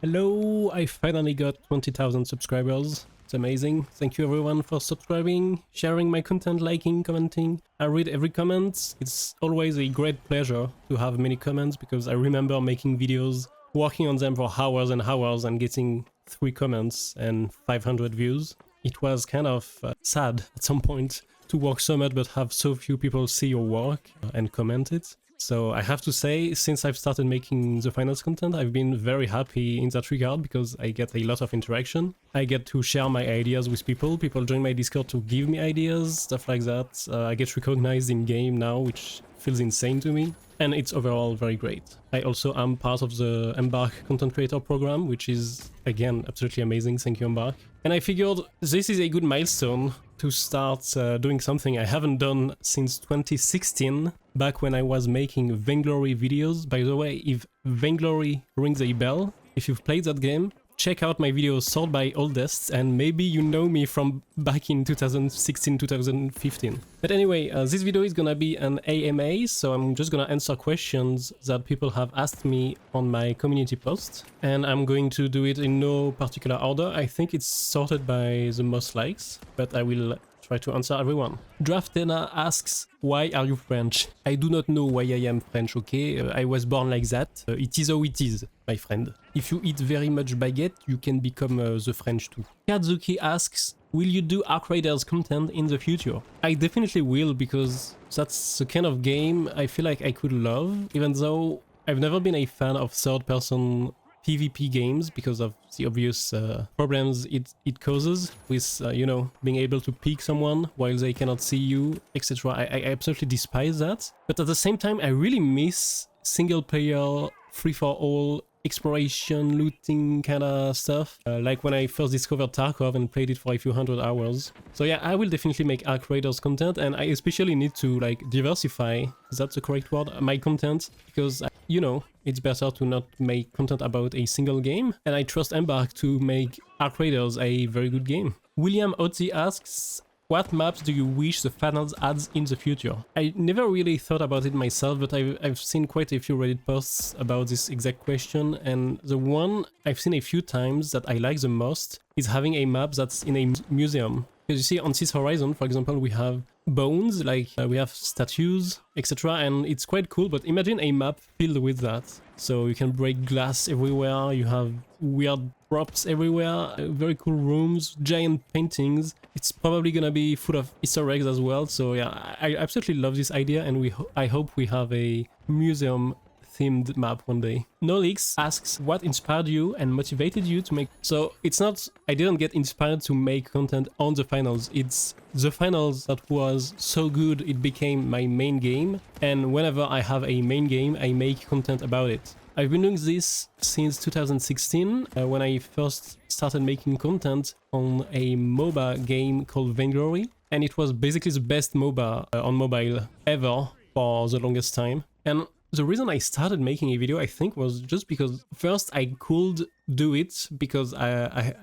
Hello, I finally got 20,000 subscribers. It's amazing. Thank you everyone for subscribing, sharing my content, liking, commenting. I read every comment. It's always a great pleasure to have many comments because I remember making videos, working on them for hours and hours and getting 3 comments and 500 views. It was kind of sad at some point to work so much but have so few people see your work and comment it. So I have to say, since I've started making the finance content, I've been very happy in that regard because I get a lot of interaction. I get to share my ideas with people. People join my Discord to give me ideas, stuff like that. I get recognized in game now, which feels insane to me. And it's overall very great. I also am part of the Embark content creator program, which is, again, absolutely amazing. Thank you, Embark. And I figured this is a good milestone to start doing something I haven't done since 2016, back when I was making Vainglory videos. By the way, if Vainglory rings a bell, if you've played that game, check out my videos Sort by Oldest, and maybe you know me from back in 2016-2015. But anyway, this video is gonna be an AMA, so I'm just gonna answer questions that people have asked me on my community post, and I'm going to do it in no particular order. I think it's sorted by the most likes, but I will try to answer everyone. Draftena asks, why are you French? I do not know why I am French, okay? I was born like that. It is how it is, my friend. If you eat very much baguette, you can become the French too. Kazuki asks, will you do Arc Raiders content in the future? I definitely will, because that's the kind of game I feel like I could love, even though I've never been a fan of third-person PvP games because of the obvious problems it causes with, you know, being able to peek someone while they cannot see you, etc. I absolutely despise that. But at the same time, I really miss single-player, free-for-all, exploration, looting kind of stuff, like when I first discovered Tarkov and played it for a few hundred hours. So yeah, I will definitely make Arc Raiders content, and I especially need to like diversify, is that the correct word, my content, because you know, it's better to not make content about a single game, and I trust Embark to make Arc Raiders a very good game. William Otzi asks, what maps do you wish the finals adds in the future? I never really thought about it myself, but I've seen quite a few Reddit posts about this exact question, and the one I've seen a few times that I like the most is having a map that's in a museum. Because you see, on Sith Horizon, for example, we have bones, like we have statues, etc. And it's quite cool, but imagine a map filled with that. So you can break glass everywhere, you have weird props everywhere, very cool rooms, giant paintings. It's probably gonna be full of Easter eggs as well. So yeah, I absolutely love this idea, and I hope we have a museum themed map one day. Nolix asks, what inspired you and motivated you to make... So it's not, I didn't get inspired to make content on the finals, it's the finals that was so good it became my main game, and whenever I have a main game I make content about it. I've been doing this since 2016 when I first started making content on a MOBA game called Vainglory, and it was basically the best MOBA on mobile ever for the longest time. And the reason I started making a video, I think, was just because first I could do it because I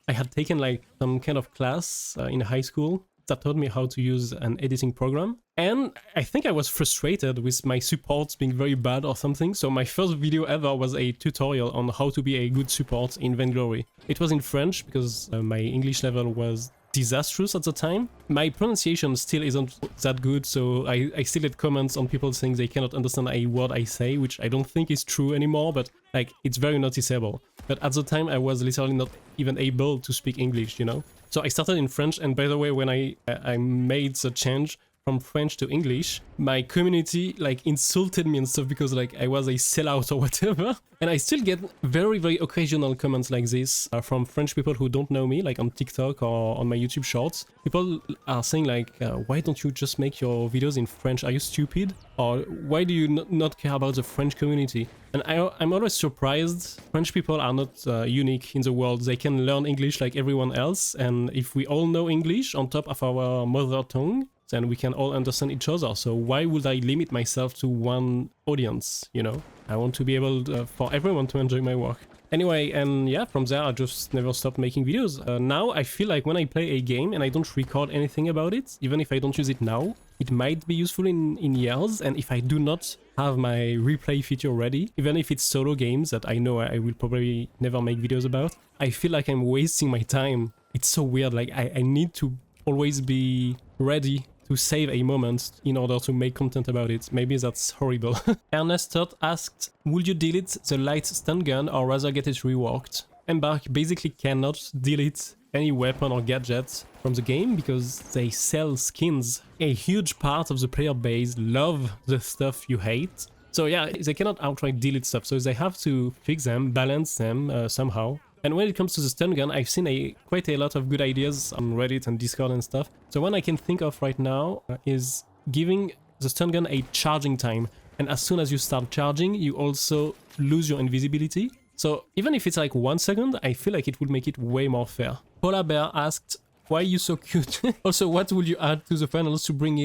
had taken like some kind of class in high school that taught me how to use an editing program. And I think I was frustrated with my supports being very bad or something, so my first video ever was a tutorial on how to be a good support in Vainglory. It was in French because my English level was disastrous at the time. My pronunciation still isn't that good, so I still get comments on people saying they cannot understand a word I say, which I don't think is true anymore, but like it's very noticeable. But at the time I was literally not even able to speak English, you know? So I started in French, and by the way, when I made the change from French to English, my community like insulted me and stuff because like I was a sellout or whatever. And I still get very, very occasional comments like this from French people who don't know me, like on TikTok or on my YouTube shorts. People are saying like, why don't you just make your videos in French? Are you stupid? Or why do you not care about the French community? And I'm always surprised. French people are not unique in the world. They can learn English like everyone else. And if we all know English on top of our mother tongue, then we can all understand each other. So why would I limit myself to one audience, you know? I want to be able for everyone to enjoy my work. Anyway, and yeah, from there I just never stopped making videos. Now I feel like when I play a game and I don't record anything about it, even if I don't use it now, it might be useful in years, and if I do not have my replay feature ready, even if it's solo games that I know I will probably never make videos about, I feel like I'm wasting my time. It's so weird, like I need to always be ready to save a moment in order to make content about it. Maybe that's horrible. Ernest Third asked, would you delete the light stun gun or rather get it reworked? Embark basically cannot delete any weapon or gadget from the game because they sell skins. A huge part of the player base love the stuff you hate. So yeah, they cannot outright delete stuff, so they have to fix them, balance them somehow. And when it comes to the stun gun, I've seen quite a lot of good ideas on Reddit and Discord and stuff. So one I can think of right now is giving the stun gun a charging time. And as soon as you start charging, you also lose your invisibility. So even if it's like 1 second, I feel like it would make it way more fair. Polar Bear asked, why are you so cute? Also, what would you add to the finals to bring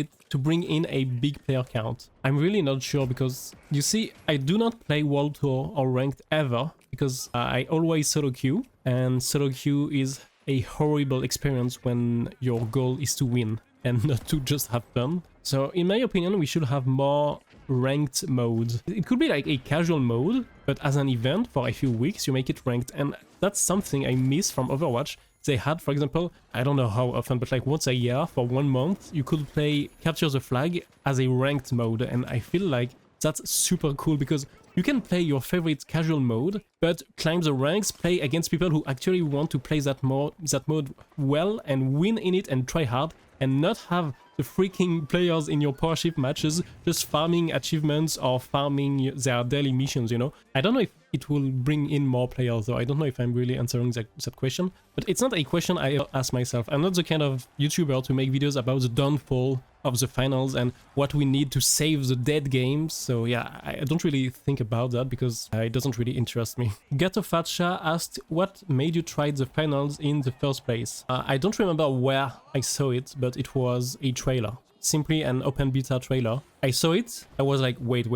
in a big player count? I'm really not sure because, you see, I do not play World Tour or Ranked ever because I always solo queue, and solo queue is a horrible experience when your goal is to win and not to just have fun. So in my opinion, we should have more ranked mode. It could be like a casual mode, but as an event for a few weeks, you make it ranked, and that's something I miss from Overwatch. They had, for example, I don't know how often, but like once a year for 1 month, you could play Capture the Flag as a ranked mode, and I feel like that's super cool because you can play your favorite casual mode, but climb the ranks, play against people who actually want to play that mode well and win in it and try hard, and not have the freaking players in your powership matches just farming achievements or farming their daily missions, you know? I don't know if it will bring in more players, though. I don't know if I'm really answering that question, but it's not a question I ask myself. I'm not the kind of YouTuber to make videos about the downfall of the finals and what we need to save the dead games, so yeah, I don't really think about that because it doesn't really interest me. Gato Fatsha asked, what made you try the finals in the first place? I don't remember where I saw it, but it was a trailer. Simply an open beta trailer. I saw it, I was like, wait,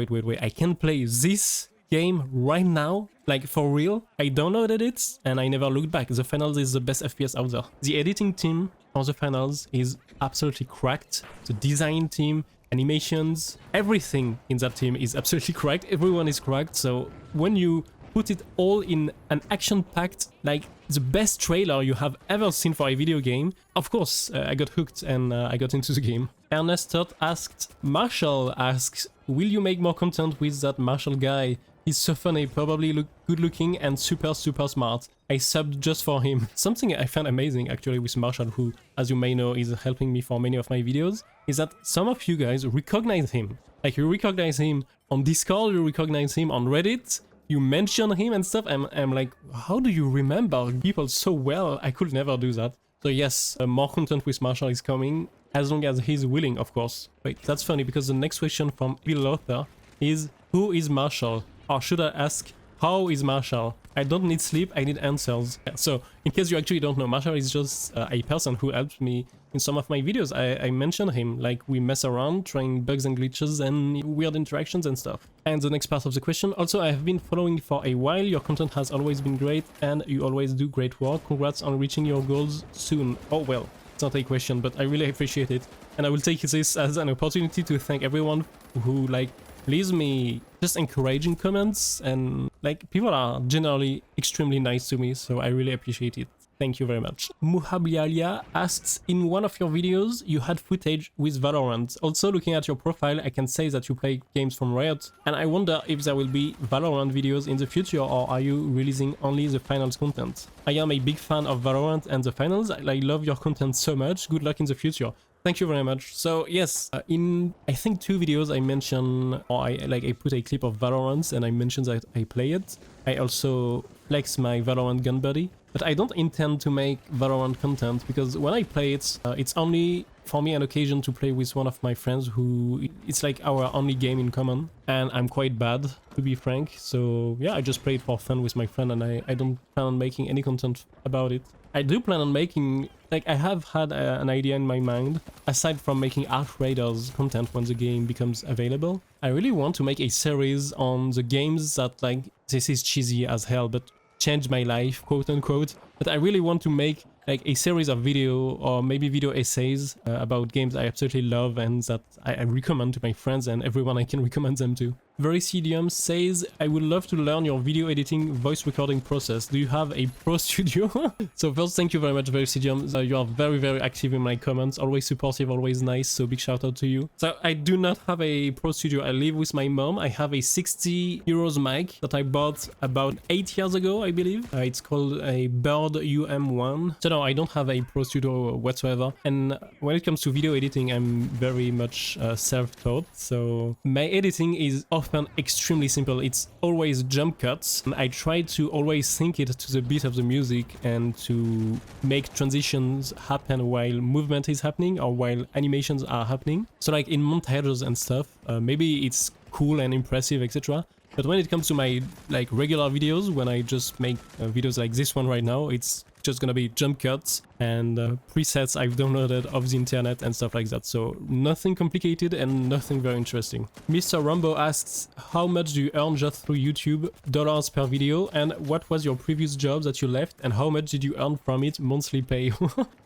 I can play this game right now? Like, for real? I downloaded it and I never looked back. The finals is the best FPS out there. The editing team for the finals is absolutely cracked. The design team, animations, everything in that team is absolutely cracked. Everyone is cracked, so when you put it all in an action-packed, like the best trailer you have ever seen for a video game, of course, I got hooked and I got into the game. Ernest Third asked, Marshall asks, will you make more content with that Marshall guy? He's so funny, probably good looking and super smart. I subbed just for him. Something I found amazing actually with Marshall, who, as you may know, is helping me for many of my videos, is that some of you guys recognize him. Like, you recognize him on Discord, you recognize him on Reddit, you mention him and stuff. I'm like, how do you remember people so well? I could never do that. So yes, more content with Marshall is coming, as long as he's willing, of course. Wait, that's funny because the next question from Bill Lothar is, who is Marshall? Or should I ask, how is Marshall? I don't need sleep, I need answers. So, in case you actually don't know, Marshall is just a person who helped me in some of my videos. I mentioned him, like we mess around, trying bugs and glitches and weird interactions and stuff. And the next part of the question, also I have been following for a while, your content has always been great and you always do great work. Congrats on reaching your goals soon. Oh well, it's not a question, but I really appreciate it. And I will take this as an opportunity to thank everyone who leaves me just encouraging comments, and like people are generally extremely nice to me, so I really appreciate it. Thank you very much. Muhablialia asks, in one of your videos you had footage with Valorant. Also, looking at your profile, I can say that you play games from Riot, and I wonder if there will be Valorant videos in the future, or are you releasing only the finals content? I am a big fan of Valorant and the finals. I love your content so much. Good luck in the future. Thank you very much. So yes, in I think 2 videos I mention, or I put a clip of Valorant and I mentioned that I play it. I also flex my Valorant gun buddy, but I don't intend to make Valorant content because when I play it, it's only for me an occasion to play with one of my friends who it's like our only game in common, and I'm quite bad, to be frank. So yeah, I just play it for fun with my friend, and I don't plan on making any content about it. I do plan on making, like, I have had an idea in my mind, aside from making Outriders content when the game becomes available. I really want to make a series on the games that, like, this is cheesy as hell, but changed my life, quote unquote. But I really want to make like a series of video or maybe video essays about games I absolutely love and that I recommend to my friends and everyone I can recommend them to. Vericidium says, I would love to learn your video editing voice recording process. Do you have a pro studio? So first, thank you very much, Vericidium. You are very active in my comments, always supportive, always nice, so big shout out to you. So I do not have a pro studio. I live with my mom. I have a 60 euros mic that I bought about 8 years ago, I believe. It's called a Bird UM1. So no, I don't have a pro studio whatsoever. And when it comes to video editing, I'm very much self-taught. So my editing is often extremely simple. It's always jump cuts, and I try to always sync it to the beat of the music and to make transitions happen while movement is happening or while animations are happening. So like in montages and stuff, maybe it's cool and impressive, etc. But when it comes to my like regular videos, when I just make videos like this one right now, it's just gonna be jump cuts and presets I've downloaded off the internet and stuff like that. So nothing complicated and nothing very interesting. Mr. Rumbo asks, how much do you earn just through YouTube, dollars per video, and what was your previous job that you left and how much did you earn from it monthly pay?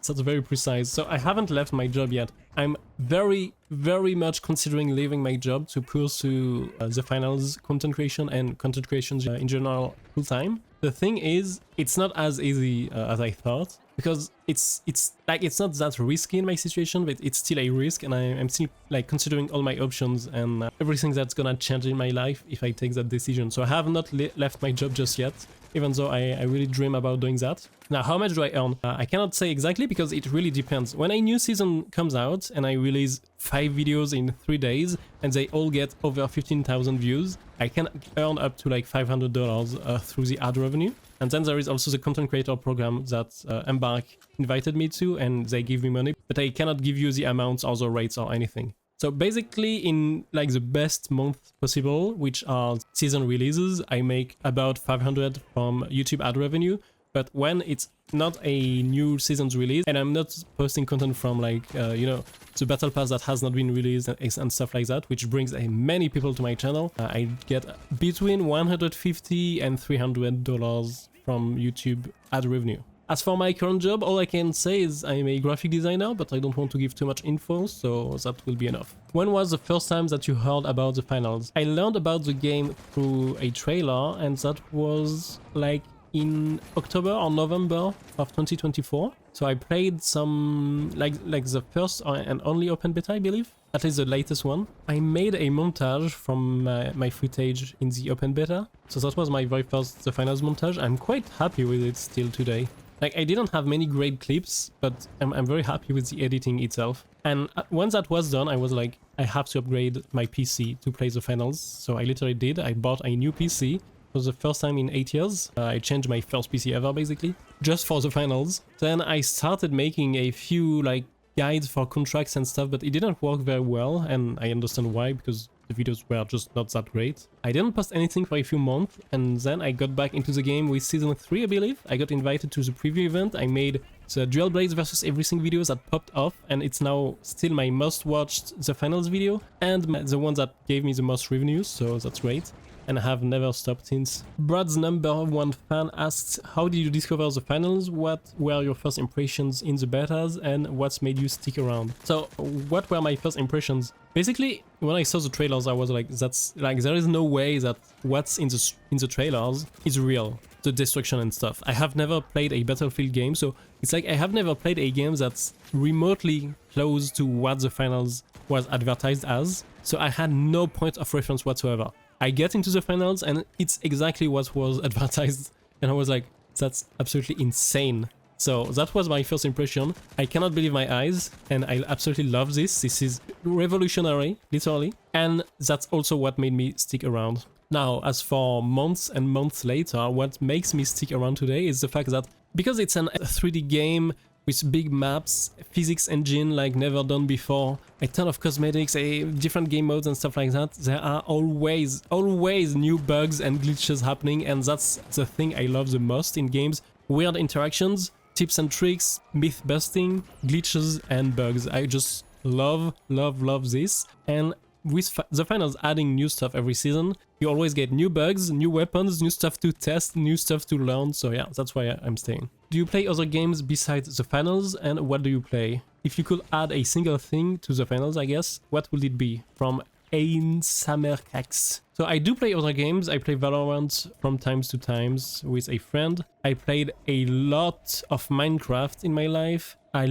That's very precise. So I haven't left my job yet. I'm very much considering leaving my job to pursue the finals content creation and content creation in general full time. The thing is, it's not as easy as I thought, because it's not that risky in my situation, but it's still a risk, and I'm still like considering all my options and everything that's gonna change in my life if I take that decision. So I have not left my job just yet, even though I really dream about doing that. Now, how much do I earn? I cannot say exactly because it really depends. When a new season comes out and I release 5 videos in 3 days and they all get over 15,000 views, I can earn up to like $500 through the ad revenue. And then there is also the content creator program that Embark invited me to, and they give me money, but I cannot give you the amounts or the rates or anything. So basically, in like the best month possible, which are season releases, I make about 500 from YouTube ad revenue. But when it's not a new season's release and I'm not posting content from like, you know, the battle pass that has not been released and stuff like that, which brings many people to my channel, I get between $150 and $300 from YouTube ad revenue. As for my current job, all I can say is I'm a graphic designer, but I don't want to give too much info, so that will be enough. When was the first time that you heard about the finals? I learned about the game through a trailer, and that was like in October or November of 2024. So I played some, like the first and only open beta, I believe. At least the latest one. I made a montage from my footage in the open beta. So that was my very first The Finals montage. I'm quite happy with it still today. Like, I didn't have many great clips, but I'm very happy with the editing itself. And once that was done, I was like, I have to upgrade my PC to play the finals. So I literally did. I bought a new PC. For the first time in 8 years. I changed my first PC ever, basically, just for the finals. Then I started making a few like guides for contracts and stuff, but it didn't work very well, and I understand why, because the videos were just not that great. I didn't post anything for a few months, and then I got back into the game with Season 3, I believe. I got invited to the preview event. I made the Dual Blades versus Everything videos that popped off, and it's now still my most watched The Finals video, and the one that gave me the most revenues, so that's great. And I have never stopped since. Brad's #1 fan asks, how did you discover the finals? What were your first impressions in the betas, and what's made you stick around? So what were my first impressions? Basically, when I saw the trailers, I was like, that's like, there is no way that what's in the trailers is real. The destruction and stuff. I have never played a Battlefield game, so it's like I have never played a game that's remotely close to what the finals was advertised as. So I had no point of reference whatsoever. I get into the finals and it's exactly what was advertised, and I was like, that's absolutely insane. So that was my first impression. I cannot believe my eyes, and I absolutely love this. This is revolutionary, literally, and that's also what made me stick around. Now, as for months and months later, what makes me stick around today is the fact that because it's a 3D game with big maps, physics engine like never done before, a ton of cosmetics, different game modes and stuff like that, there are always new bugs and glitches happening, and that's the thing I love the most in games. Weird interactions, tips and tricks, myth busting, glitches and bugs. I just love this, and with the finals adding new stuff every season, You always get new bugs, new weapons, new stuff to test, new stuff to learn, so yeah, that's why I'm staying. Do you play other games besides the finals, and what do you play? If you could add a single thing to the finals, I guess, what would it be? From Ein Samerkax. So I do play other games. I play Valorant from times to times with a friend. I played a lot of Minecraft in my life. I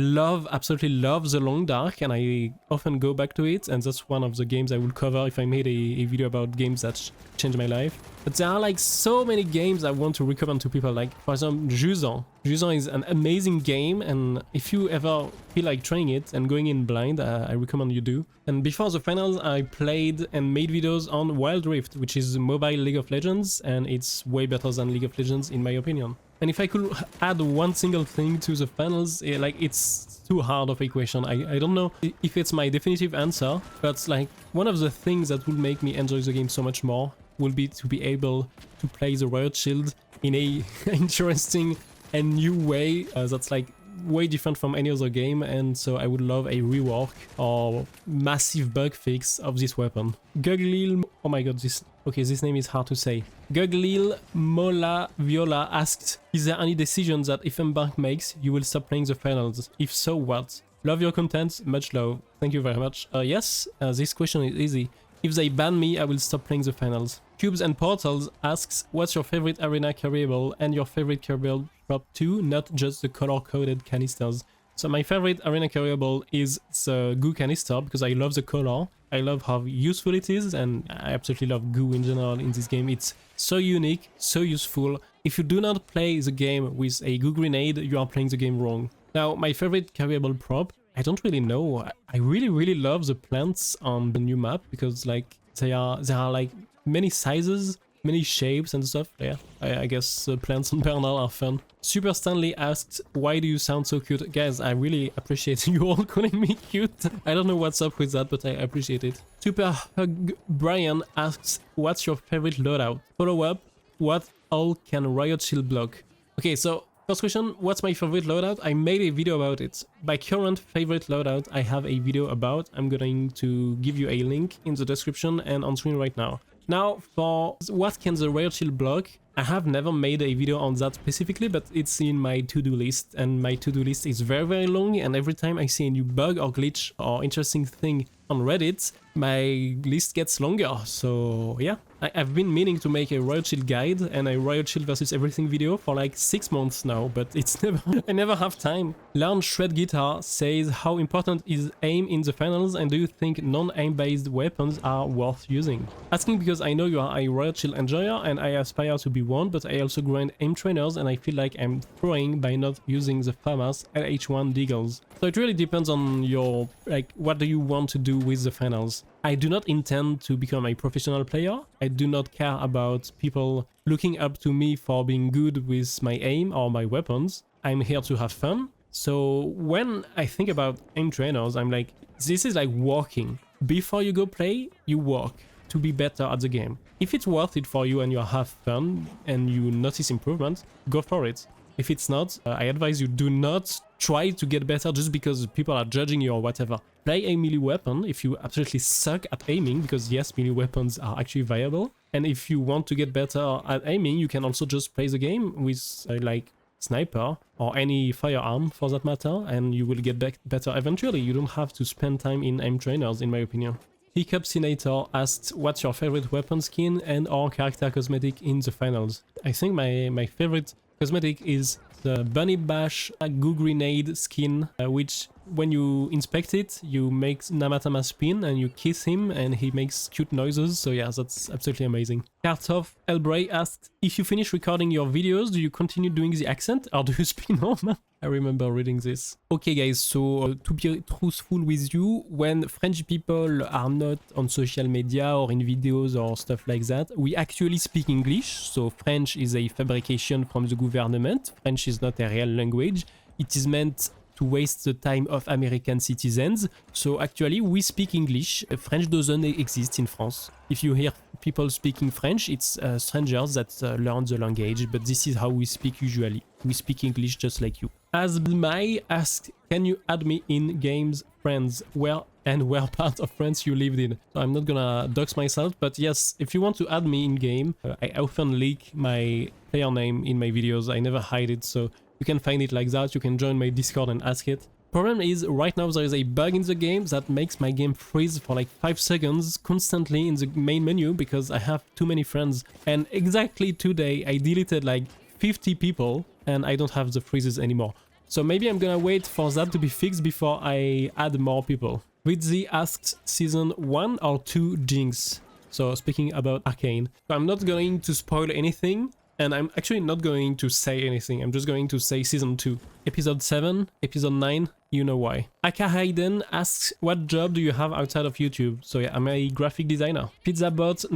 absolutely love The Long Dark, and I often go back to it, and that's one of the games I would cover if I made a video about games that changed my life. But there are like so many games I want to recommend to people, like for example Jusant. Jusant is an amazing game, and if you ever feel like trying it and going in blind, I recommend you do. And before the finals, I played and made videos on Wild Rift, which is mobile League of Legends, and it's way better than League of Legends in my opinion. And if I could add one single thing to the finals, like it's too hard of a question. I don't know if it's my definitive answer, but like one of the things that would make me enjoy the game so much more will be to be able to play the Riot Shield in a interesting and new way that's like way different from any other game, and so I would love a rework or massive bug fix of this weapon. Guglil, oh my god, this name is hard to say. Guglil Mola Viola asked, is there any decision that if Embark makes, you will stop playing the finals? If so, what? Love your content, much love. Thank you very much. Yes, this question is easy. If they ban me, I will stop playing the finals. Cubes and Portals asks, what's your favorite arena carryable and your favorite carryable prop too, not just the color-coded canisters? So my favorite arena carryable is the goo canister because I love the color. I love how useful it is, and I absolutely love goo in general in this game. It's so unique, so useful. If you do not play the game with a goo grenade, you are playing the game wrong. Now, my favorite carryable prop, I don't really know. I really love the plants on the new map because like there are like many sizes, many shapes and stuff. Yeah, I guess plants on Bernal are fun. Super Stanley asked, why do you sound so cute? Guys, I really appreciate you all calling me cute. I don't know what's up with that, but I appreciate it. Super Hug Brian asks, what's your favorite loadout? Follow up, what all can Riot Shield block? Okay, so first question, what's my favorite loadout? I made a video about it. My current favorite loadout I have a video about. I'm going to give you a link in the description and on screen right now. Now, for what can the Riot Shield block, I have never made a video on that specifically, but it's in my to-do list, and my to-do list is very long, and every time I see a new bug or glitch or interesting thing on Reddit, my list gets longer. So yeah, I've been meaning to make a Riot Shield guide and a Riot Shield versus everything video for like 6 months now, but it's I never have time. Learn Shred Guitar says, how important is aim in the finals, and do you think non-aim based weapons are worth using? Asking because I know you are a Riot Shield enjoyer and I aspire to be one, but I also grind aim trainers and I feel like I'm throwing by not using the FAMAS LH1 Deagles. So it really depends on your, like, what do you want to do with the finals. I do not intend to become a professional player. I do not care about people looking up to me for being good with my aim or my weapons. I'm here to have fun. So when I think about aim trainers, I'm like, this is like walking. Before you go play, you walk to be better at the game. If it's worth it for you and you have fun and you notice improvements, go for it. If it's not, I advise you do not try to get better just because people are judging you or whatever. Play a melee weapon if you absolutely suck at aiming, because yes, melee weapons are actually viable. And if you want to get better at aiming, you can also just play the game with like sniper or any firearm for that matter, and you will get better eventually. You don't have to spend time in aim trainers, in my opinion. Hiccup Senator asked, what's your favorite weapon skin and or character cosmetic in the finals? I think my favorite cosmetic is the Bunny Bash Goo Grenade skin, which when you inspect it, you make Namatama spin and you kiss him and he makes cute noises. So yeah, that's absolutely amazing. Kartov Elbray asked, if you finish recording your videos, do you continue doing the accent or do you spin on? I remember reading this. Okay guys, so to be truthful with you, when French people are not on social media or in videos or stuff like that, we actually speak English. So French is a fabrication from the government. French is not a real language. It is meant to waste the time of American citizens. So actually we speak English. French doesn't exist in France. If you hear people speaking French, it's strangers that learn the language, but this is how we speak usually. We speak English just like you. As Mai asked, can you add me in games friends? Where and where part of France you lived in. So I'm not gonna dox myself, but yes, if you want to add me in game, I often leak my player name in my videos. I never hide it, so you can find it like that. You can join my Discord and ask it. Problem is, right now there is a bug in the game that makes my game freeze for like 5 seconds constantly in the main menu because I have too many friends. And exactly today I deleted like 50 people and I don't have the freezes anymore. So maybe I'm gonna wait for that to be fixed before I add more people. Ridzi asked season 1 or 2 Jinx. So speaking about Arcane. So I'm not going to spoil anything. And I'm actually not going to say anything, I'm just going to say season 2. Episode 7, episode 9, you know why. Aka Hayden asks, what job do you have outside of YouTube? So yeah, I'm a graphic designer. Pizzabot,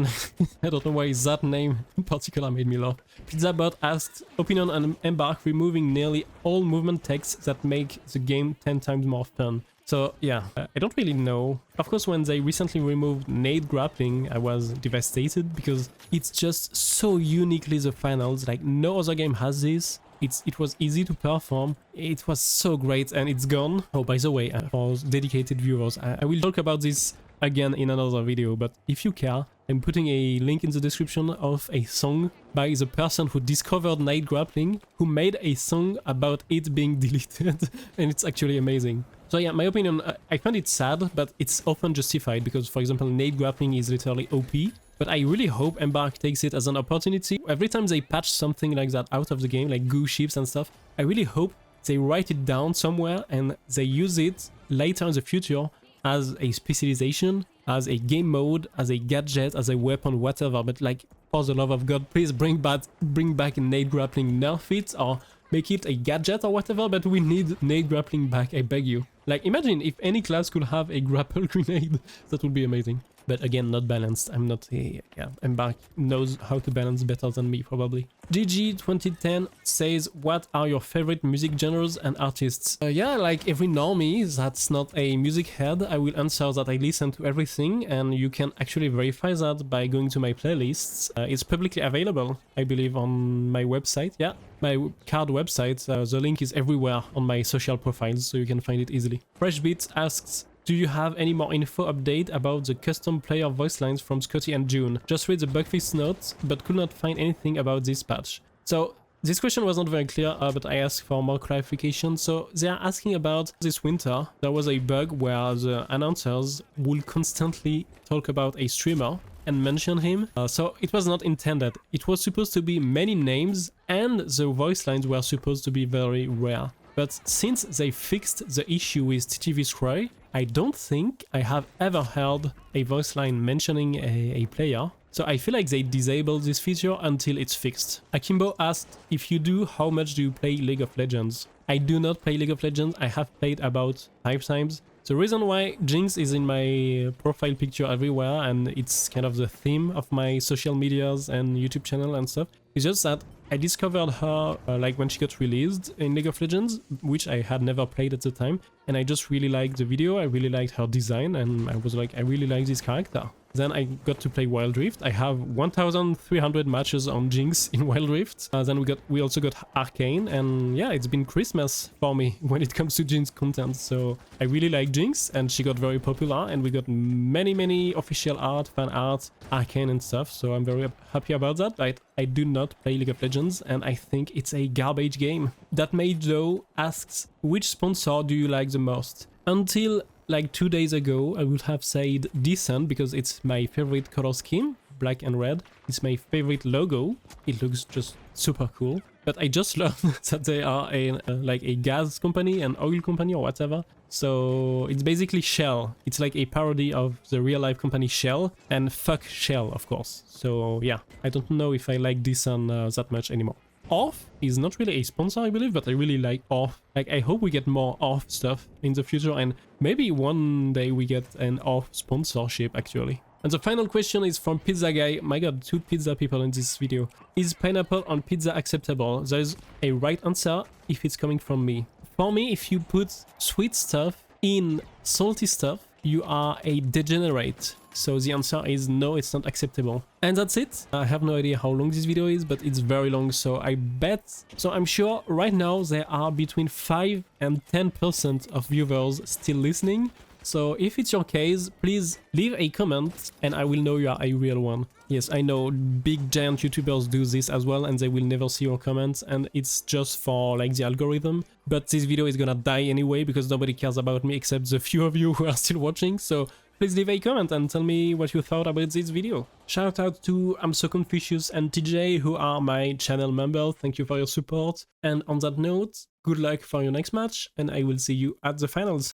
I don't know why that name in particular made me laugh. Pizzabot asked, opinion on Embark removing nearly all movement text that make the game 10 times more fun. So yeah, I don't really know. Of course, when they recently removed nade grappling, I was devastated because it's just so uniquely the finals. Like no other game has this. It was easy to perform. It was so great and it's gone. Oh, by the way, for dedicated viewers, I will talk about this again in another video, but if you care, I'm putting a link in the description of a song by the person who discovered nade grappling, who made a song about it being deleted, and it's actually amazing. So yeah, my opinion, I find it sad, but it's often justified because, for example, nade grappling is literally OP. But I really hope Embark takes it as an opportunity. Every time they patch something like that out of the game, like goo ships and stuff, I really hope they write it down somewhere and they use it later in the future as a specialization, as a game mode, as a gadget, as a weapon, whatever. But like, for the love of God, please bring back nade grappling, nerf it, or make it a gadget or whatever, but we need nade grappling back, I beg you. Like, imagine if any class could have a grapple grenade, that would be amazing. But again, not balanced. I'm not a... yeah, Embark knows how to balance better than me, probably. GG2010 says, what are your favorite music genres and artists? Yeah, like every normie that's not a music head, I will answer that I listen to everything, and you can actually verify that by going to my playlists. It's publicly available, I believe, on my website. Yeah, my card website. The link is everywhere on my social profiles, so you can find it easily. Freshbeat asks, do you have any more info update about the custom player voice lines from Scotty and June? Just read the bugfix notes, but could not find anything about this patch. So this question was not very clear, but I asked for more clarification. So they are asking about this winter. There was a bug where the announcers would constantly talk about a streamer and mention him. So it was not intended. It was supposed to be many names and the voice lines were supposed to be very rare. But since they fixed the issue with TTV Scry, I don't think I have ever heard a voice line mentioning a player. So I feel like they disabled this feature until it's fixed. Akimbo asked, if you do, how much do you play League of Legends? I do not play League of Legends. I have played about 5 times. The reason why Jinx is in my profile picture everywhere and it's kind of the theme of my social medias and YouTube channel and stuff is just that I discovered her like when she got released in League of Legends, which I had never played at the time, and I just really liked the video, I really liked her design, and I was like, I really like this character. Then I got to play Wild Rift. I have 1,300 matches on Jinx in Wild Rift. Then we also got Arcane, and yeah, it's been Christmas for me when it comes to Jinx content. So I really like Jinx, and she got very popular, and we got many official art, fan art, Arcane and stuff. So I'm very happy about that. But I do not play League of Legends, and I think it's a garbage game. That Mage though asks, which sponsor do you like the most? Until like 2 days ago, I would have said Decent because it's my favorite color scheme, black and red. It's my favorite logo. It looks just super cool. But I just learned that they are like a gas company, an oil company or whatever. So it's basically Shell. It's like a parody of the real life company Shell, and fuck Shell, of course. So yeah, I don't know if I like Decent that much anymore. Off is not really a sponsor, I believe, but I really like Off. Like, I hope we get more Off stuff in the future, and maybe one day we get an Off sponsorship, actually. And the final question is from Pizza Guy. My god, 2 pizza people in this video. Is pineapple on pizza acceptable? There's a right answer if it's coming from me. For me, if you put sweet stuff in salty stuff, you are a degenerate. So the answer is no, it's not acceptable. And that's it. I have no idea how long this video is, but it's very long, so I bet... So I'm sure right now there are between 5 and 10% of viewers still listening. So if it's your case, please leave a comment and I will know you are a real one. Yes, I know big giant YouTubers do this as well and they will never see your comments and it's just for like the algorithm. But this video is gonna die anyway because nobody cares about me except the few of you who are still watching. So please leave a comment and tell me what you thought about this video. Shout out to I'm So Confucius and TJ who are my channel members. Thank you for your support. And on that note, good luck for your next match and I will see you at the finals.